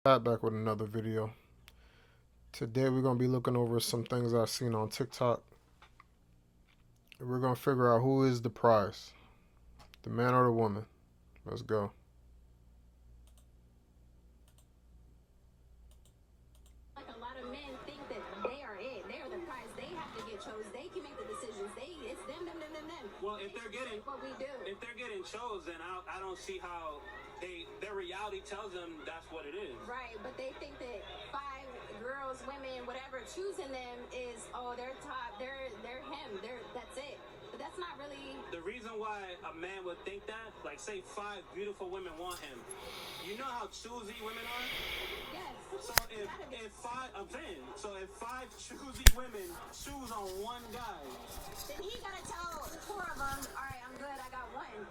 Back with another video. Today we're going to be looking over some things I've seen on TikTok. We're going to figure out who is the prize, the man or the woman. Let's go. Like a lot of men think that they are it. They are the prize. They have to get chose. They can make the decisions. It's them. Well, if they're getting what we do. If they're getting chose, then I don't see how their reality tells them that's what it is. Right, but they think that five girls, women, whatever, choosing them is they're top. They're him. That's it. But that's not really the reason why a man would think that. Like, say 5 beautiful women want him. You know how choosy women are? Yes. So if 5, I'm saying, so if 5 choosy women choose on one guy, then he gotta tell 4 of them, all right, I'm good, I got one.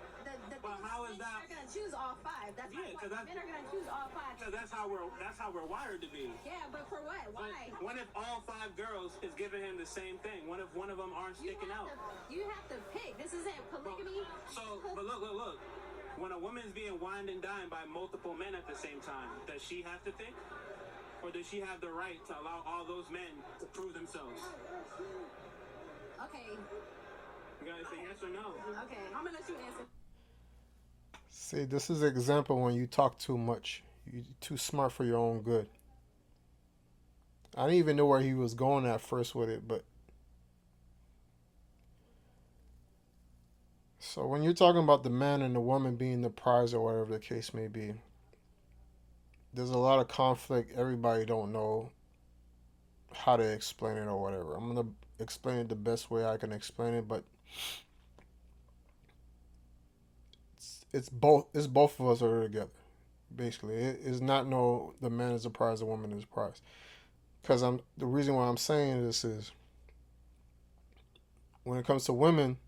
But how is that? They're gonna choose all 5. That's yeah, because men are gonna choose all 5. Because that's how we're wired to be. Yeah, but for what? Why? What if all 5 girls is giving him the same thing? What if one of them aren't sticking out? You have to pick. This isn't polygamy. But look. When a woman's being wined and dined by multiple men at the same time, does she have to pick? Or does she have the right to allow all those men to prove themselves? Okay. You gotta say yes or no. Okay, I'm gonna let you answer. See, this is an example when you talk too much. You're too smart for your own good. I didn't even know where he was going at first with it, but so when you're talking about the man and the woman being the prize or whatever the case may be, there's a lot of conflict. Everybody don't know how to explain it or whatever. I'm going to explain it the best way I can explain it, but it's both of us are together. Basically, it is not the man is the prize, the woman is the prize. Because the reason why I'm saying this is when it comes to women,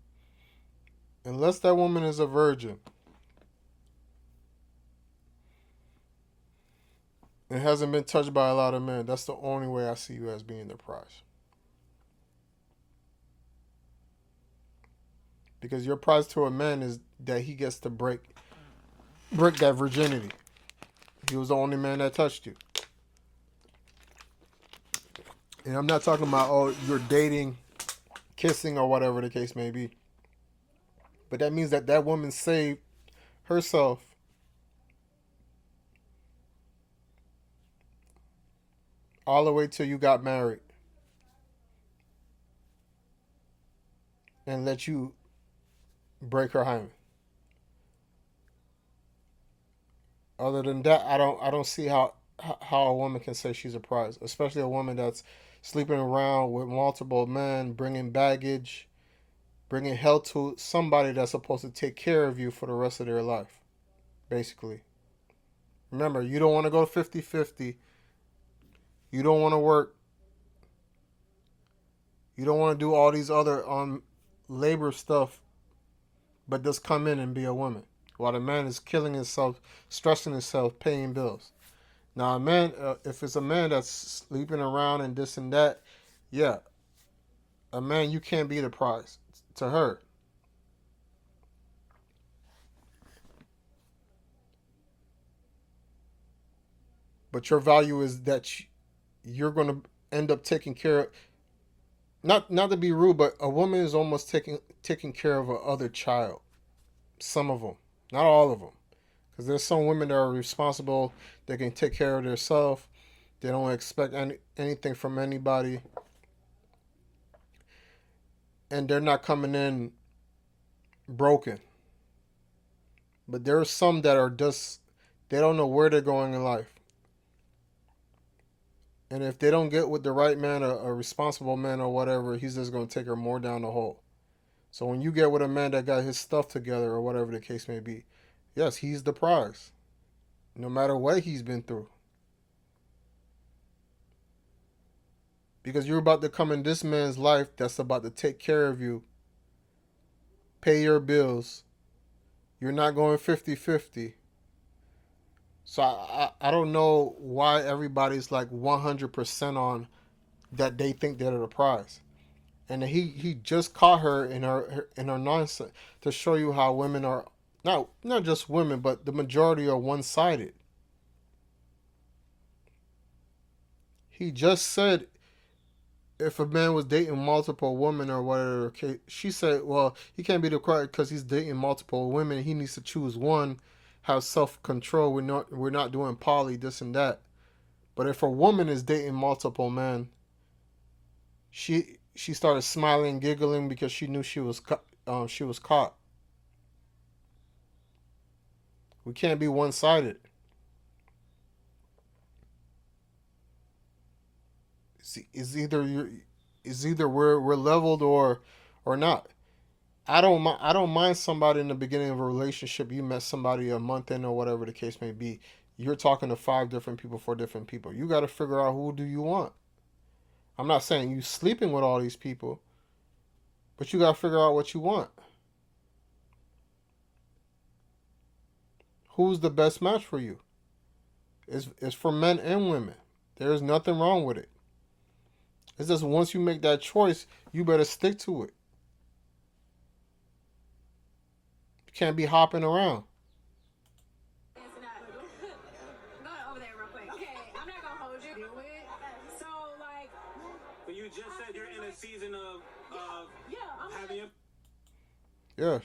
unless that woman is a virgin and hasn't been touched by a lot of men, that's the only way I see you as being the prize. Because your prize to a man is that he gets to break that virginity. He was the only man that touched you. And I'm not talking about, you're dating, kissing, or whatever the case may be. But that means that woman saved herself all the way till you got married and let you break her hymen. Other than that, I don't see how a woman can say she's a prize, especially a woman that's sleeping around with multiple men, bringing baggage, bringing hell to somebody that's supposed to take care of you for the rest of their life, basically. Remember, you don't want to go 50-50. You don't want to work. You don't want to do all these other labor stuff, but just come in and be a woman. While the man is killing himself, stressing himself, paying bills. Now, a man, if it's a man that's sleeping around and this and that, yeah, a man, you can't be the prize to her. But your value is that you're going to end up taking care of, not to be rude, but a woman is almost taking care of a other child. Some of them, not all of them. Because there's some women that are responsible. They can take care of themselves. They don't expect anything from anybody. And they're not coming in broken. But there are some that are just, they don't know where they're going in life. And if they don't get with the right man, a responsible man or whatever, he's just going to take her more down the hole. So when you get with a man that got his stuff together or whatever the case may be, yes, he's the prize. No matter what he's been through. Because you're about to come in this man's life that's about to take care of you, pay your bills. You're not going 50-50. So I don't know why everybody's like 100% on that they think they're the prize. And he just caught her in her nonsense to show you how women are, not just women, but the majority are one-sided. He just said if a man was dating multiple women or whatever, she said, well, he can't be the correct because he's dating multiple women. He needs to choose one, have self control. We're not doing poly, this and that. But if a woman is dating multiple men, she started smiling, giggling because she knew she was caught. We can't be one sided. It's either we're leveled or not. I don't mind somebody in the beginning of a relationship. You met somebody a month in or whatever the case may be. You're talking to five different people, four different people. You got to figure out who do you want. I'm not saying you sleeping with all these people, but you got to figure out what you want. Who's the best match for you? It's for men and women. There's nothing wrong with it. It's just once you make that choice, you better stick to it. You can't be hopping around. Go over there real quick. Okay, I'm not gonna hold you. So like, But you just said you're in a season of yeah, I'm having a Yeah,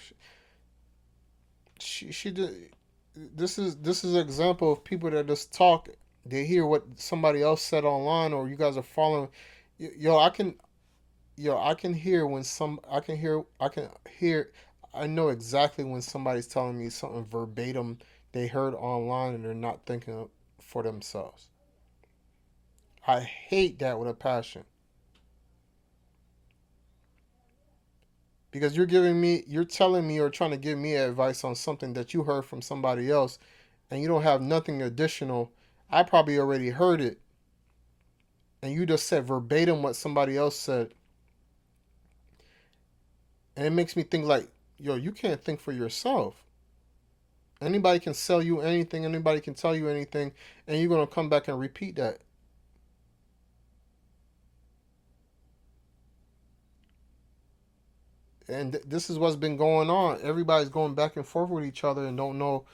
she did. This is an example of people that just talk. They hear what somebody else said online, or you guys are following. Yo, I can hear when I can hear. I know exactly when somebody's telling me something verbatim they heard online and they're not thinking for themselves. I hate that with a passion because you're telling me or trying to give me advice on something that you heard from somebody else and you don't have nothing additional. I probably already heard it and you just said verbatim what somebody else said, and it makes me think like, yo, you can't think for yourself. Anybody can sell you anything, anybody can tell you anything, and you're gonna come back and repeat that. And this is what's been going on. Everybody's going back and forth with each other and don't know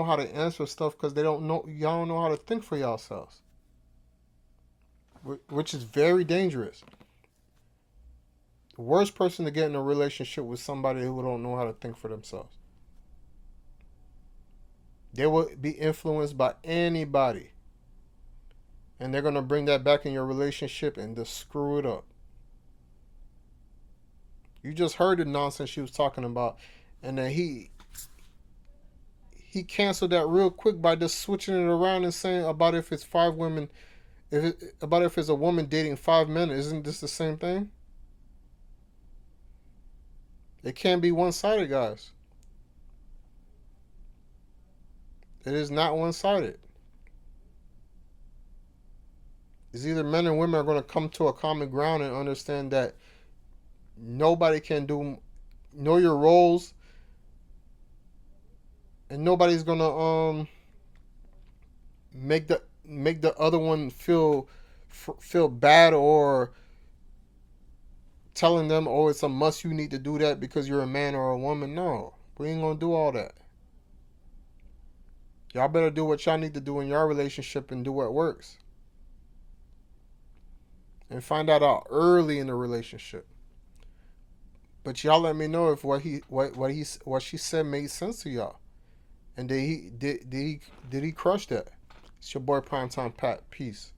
how to answer stuff because they don't know y'all don't know how to think for yourselves, which is very dangerous. The worst person to get in a relationship with somebody who don't know how to think for themselves. They will be influenced by anybody, and they're gonna bring that back in your relationship and just screw it up. You just heard the nonsense she was talking about, and then he canceled that real quick by just switching it around and saying about if it's five women, about if it's a woman dating five men. Isn't this the same thing? It can't be one sided, guys. It is not one sided. It's either men and women are going to come to a common ground and understand that nobody can do know your roles, and nobody's going to make the other one feel bad or telling them, oh, it's a must, you need to do that because you're a man or a woman. No, we ain't gonna do all that. Y'all better do what y'all need to do in your relationship and do what works, and find that out early in the relationship. But y'all let me know if what she said made sense to y'all, and did he crush that? It's your boy Primetime Pat. Peace.